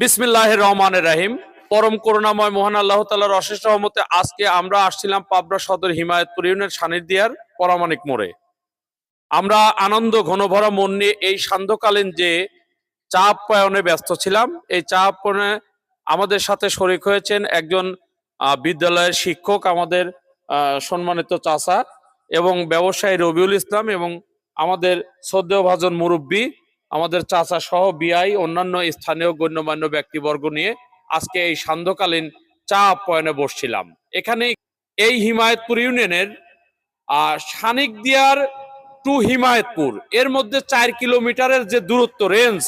বিসমিল্লাহির রহমানির রহিম। পরম করুণাময় মহান আল্লাহ তাআলার অশেষ রহমতে আজকে আমরা আসছিলাম পাবনা সদর হিমায়তপুর ইউনিয়ন সানিদিয়ার পরামানিক মোড়ে। আমরা আনন্দ ঘনভরা মন নিয়ে এই সান্ধ্যকালীন যে চা আপ্যায়নে ব্যস্ত ছিলাম, এই চা আপ্যায়নে আমাদের সাথে শরীক হয়েছেন একজন বিদ্যালয়ের শিক্ষক, আমাদের সম্মানিত চাচা এবং ব্যবসায়ী রবিউল ইসলাম, এবং আমাদের শ্রদ্ধেয়ভাজন মুরব্বী আমাদের চাচা সহ বিআই অন্যান্য স্থানীয় গণ্যমান্য ব্যক্তিবর্গ নিয়ে আজকে এই সান্ধ্যকালীন চা আপ্যায়নে বসছিলাম। এখানে এই হিমায়তপুর ইউনিয়নের সানিকদিয়ার টু হিমায়তপুর এর মধ্যে 4 কিলোমিটারের যে দূরত্ব রেঞ্জ,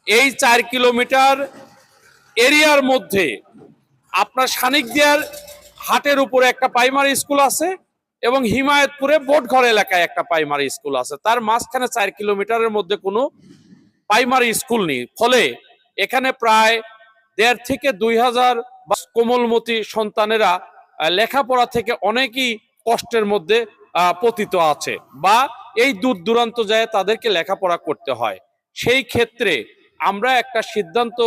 এই 4 কিলোমিটার এরিয়ার মধ্যে আপনার সানিকদিয়ার হাটের উপরে একটা প্রাইমারি স্কুল আছে এবং হিমায়তপুরে বোটঘর এলাকায় একটা প্রাইমারি স্কুল আছে। তার মাঝখানে 4 কিলোমিটারের মধ্যে কোনো প্রাইমারি স্কুল নেই। ফলে এখানে প্রায় 1.5 থেকে 2,000 কোমলমতি সন্তানেরা লেখাপড়া থেকে অনেকই কষ্টের মধ্যে পতিত আছে, বা এই দূর দূরান্ত যায় তাদেরকে লেখাপড়া করতে হয়। সেই ক্ষেত্রে আমরা একটা সিদ্ধান্ত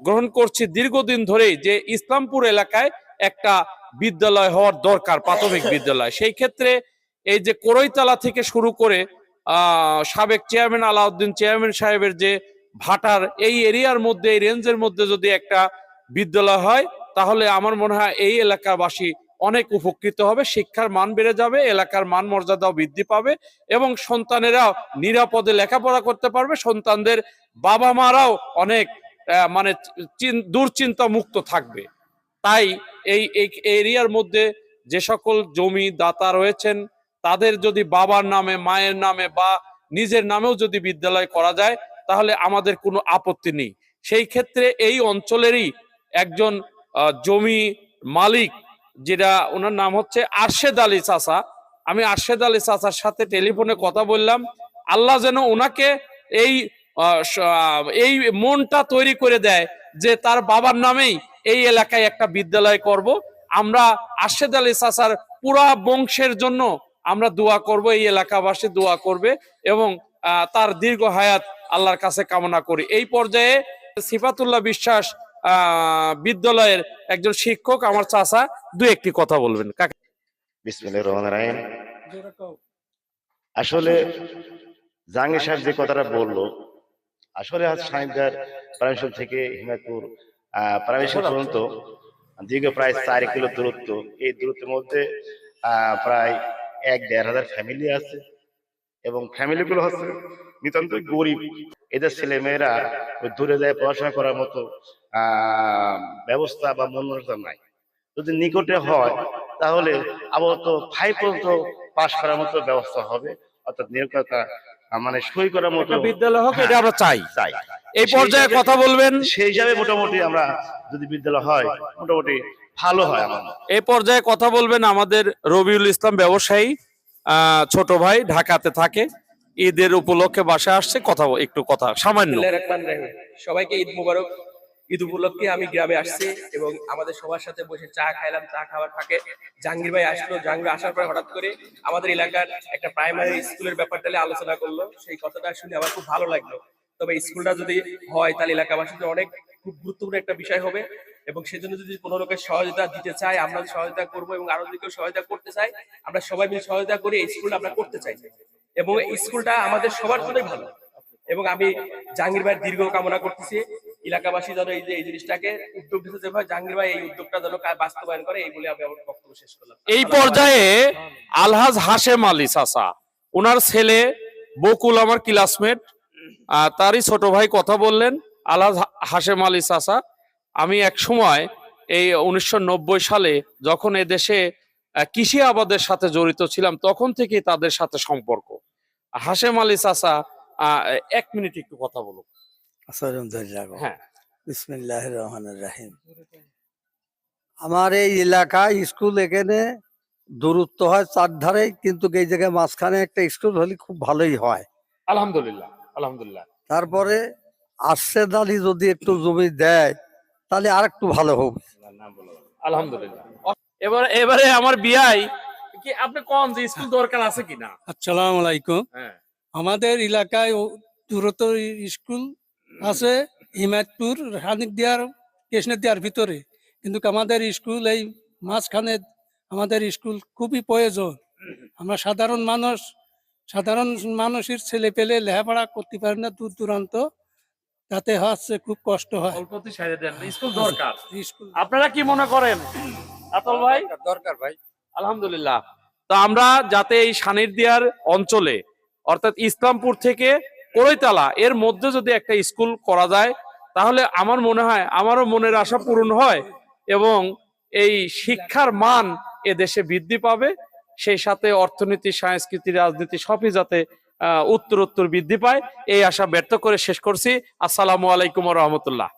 গ্রহণ করছি দীর্ঘদিন ধরেই যে ইসলামপুর এলাকায় একটা বিদ্যালয় হওয়ার দরকার, প্রাথমিক বিদ্যালয়। সেই ক্ষেত্রে এই যে কোরইতলা থেকে শুরু করে সাবেক চেয়ারম্যান আলাউদ্দিন চেয়ারম্যান সাহেবের যে ভাটার এই এরিয়ার মধ্যে, এই রেঞ্জের মধ্যে যদি একটা বিদ্যালয় হয় তাহলে আমার মনে হয় এই এলাকাবাসী অনেক উপকৃত হবে, শিক্ষার মান বেড়ে যাবে, এলাকার মান মর্যাদাও বৃদ্ধি পাবে এবং সন্তানেরাও নিরাপদে লেখাপড়া করতে পারবে, সন্তানদের বাবা মারাও অনেক মানে দুশ্চিন্তা মুক্ত থাকবে। তাই এই এরিয়ার মধ্যে যে সকল জমি দাতা রয়েছেন তাদের যদি বাবার নামে, মায়ের নামে বা নিজের নামেও যদি বিদ্যালয় করা যায় তাহলে আমাদের কোনো আপত্তি নেই। সেই ক্ষেত্রে এই অঞ্চলেরই একজন জমি মালিক, যেটা ওনার নাম হচ্ছে আরশেদ আলী চাচা, আমি আরশেদ আলী চাচার সাথে টেলিফোনে কথা বললাম। আল্লাহ যেন ওনাকে এই এই মনটা তৈরি করে দেয় যে তার বাবার নামেই এই এলাকায় একটা বিদ্যালয় করব। আমরা আরশেদ আলী চাচার পুরা বংশের জন্য আমরা দোয়া করব, এই এলাকাবাসী দোয়া করবে এবং তার দীর্ঘ হায়াত আল্লাহর কাছে কামনা করি। এই পর্যায়ে সিফাতুল্লাহ বিশ্বাস বিদ্যালয়ের একজন শিক্ষক আমার চাচা দু একটি কথা বলবেন। বিসমিল্লাহির রহমানির রহিম। আসলে জাহাঙ্গীর সাহেব যে কথাটা বললো, আসলে আজ সানিকদিয়ার প্রাইমারি থেকে হিমায়তপুর প্রাইমারি স্কুল পর্যন্ত দীর্ঘ প্রায় 4 কিলো দূরত্ব। এই দূরত্বের মধ্যে প্রায় 1-1.5 ফ্যামিলি আছে এবং ফ্যামিলিগুলো হচ্ছে নিতান্ত গরিব। এদের ছেলে মেয়েরা দূরে যায় পড়াশোনা করার মতো ব্যবস্থা বা মনোরঞ্জন নাই। যদি নিকটে হয় তাহলে আপাতত 5 পর্যন্ত পাস করার মতো ব্যবস্থা হবে, অর্থাৎ নিয়োগকর্তা মানে সই করার মতো বিদ্যালয় হোক, এটা আমরা চাই। এই পর্যায়ে কথা বলবেন, সেই হিসাবে মোটামুটি আমরা যদি বিদ্যালয় হয় মোটামুটি ভালো হয়। আমার এই পর্যায়ে কথা বলবেন আমাদের রবিউল ইসলাম ব্যবসায়ী, ছোট ভাই, ঢাকাতে থাকে, ঈদের উপলক্ষে বাসায় আসছে, একটু কথা সামান্য। সবাইকে ঈদ মুবারক। ঈদ উপলক্ষে আমি গ্রামে আসছি এবং আমাদের সবার সাথে বসে চা খাইলাম। চা খাওয়ার ফাঁকে জাহাঙ্গীর ভাই আসলো। জাহাঙ্গীর আসার পরে হঠাৎ করে আমাদের এলাকার একটা প্রাইমারি স্কুলের ব্যাপারটা আলোচনা করলো। সেই কথাটা শুনে আমার খুব ভালো লাগলো। তবে স্কুলটা যদি হয় তাহলে এলাকাবাসীদের অনেক খুব গুরুত্বপূর্ণ একটা বিষয় হবে এবং সেজন্য যদি কোনো লোকের সহযোগিতা দিতে চায় আমরা সহায়তা করবো এবং আরো যদি কেউ সহায়তা করতে চাই আমরা সবাই মিলে সহায়তা করে এই স্কুলটা আমরা করতে চাই এবং এই স্কুলটা আমাদের সবার জন্যই ভালো। এবং আমি জাহাঙ্গীর ভাইয়ের দীর্ঘ কামনা করতেছি, এলাকাবাসী যেন এই যে এই জিনিসটাকে উদ্যোগ দিতে যেভাবে জাহাঙ্গীর ভাই এই উদ্যোগটা যেন বাস্তবায়ন করে, এই বলে আমি আমার বক্তব্য শেষ করলাম। এই পর্যায়ে আলহাজ হাশেম আলী চাচা, ওনার ছেলে বকুল আমার ক্লাসমেট, তারই ছোট ভাই কথা বললেন। আলহাজ হাশেম আলী চাচা, আমি এক সময় এই 1990 সালে যখন এদেশে কৃষি আবাদের সাথে জড়িত ছিলাম তখন থেকেই তাদের সাথে সম্পর্ক। হাশেম আলী চাচা 1 মিনিট একটু কথা বলুন। হ্যাঁ, বিসমিল্লাহির রহমানির রহিম। আমার এই এলাকায় স্কুল এখানে দূরত্ব হয় 4 ধারে, কিন্তু এই জায়গায় মাঝখানে একটা স্কুল হলে খুব ভালোই হয়। আলহামদুলিল্লাহ, আলহামদুলিল্লাহ। তারপরে আরশেদ আলী যদি একটু জমি দেয় তাহলে আর একটু ভালো হবে। আলহামদুলিল্লাহ। এবারে আমার বিআই কি আপনি কোন যে স্কুল দরকার আছে কিনা? আসসালামু আলাইকুম। আমাদের এলাকায় দূরত্ব স্কুল আছে, হিমায়তপুর খানিক দিয়ার কৃষ্ণের দিয়ার ভিতরে, কিন্তু আমাদের স্কুল এই মাঝখানে, আমাদের স্কুল খুবই প্রয়োজন। আমরা সাধারণ মানুষের ছেলে পেলে লেখাপড়া করতে পারে না দূর দূরান্ত, তাতে হচ্ছে খুব কষ্ট হয়। অল্পতে সাইডে দেন, স্কুল দরকার। স্কুল আপনারা কি মনে করেন আতল ভাই? দরকার ভাই। আলহামদুলিল্লাহ। তো আমরা যাতে এই সানিরদিয়ার অঞ্চলে অর্থাৎ ইসলামপুর থেকে কোড়ইতলা এর মধ্যে যদি একটা স্কুল করা যায়, তাহলে আমার মনে হয় আমারও মনের আশা পূরণ হয় এবং এই শিক্ষার মান এ দেশে বৃদ্ধি পাবে, সেই সাথে অর্থনীতি, সংস্কৃতি, রাজনীতি সবই যাতে উত্তরোত্তর বৃদ্ধি পায়, এই আশা ব্যর্থ করে শেষ করছি। আসসালামু আলাইকুম ওয়া রাহমাতুল্লাহ।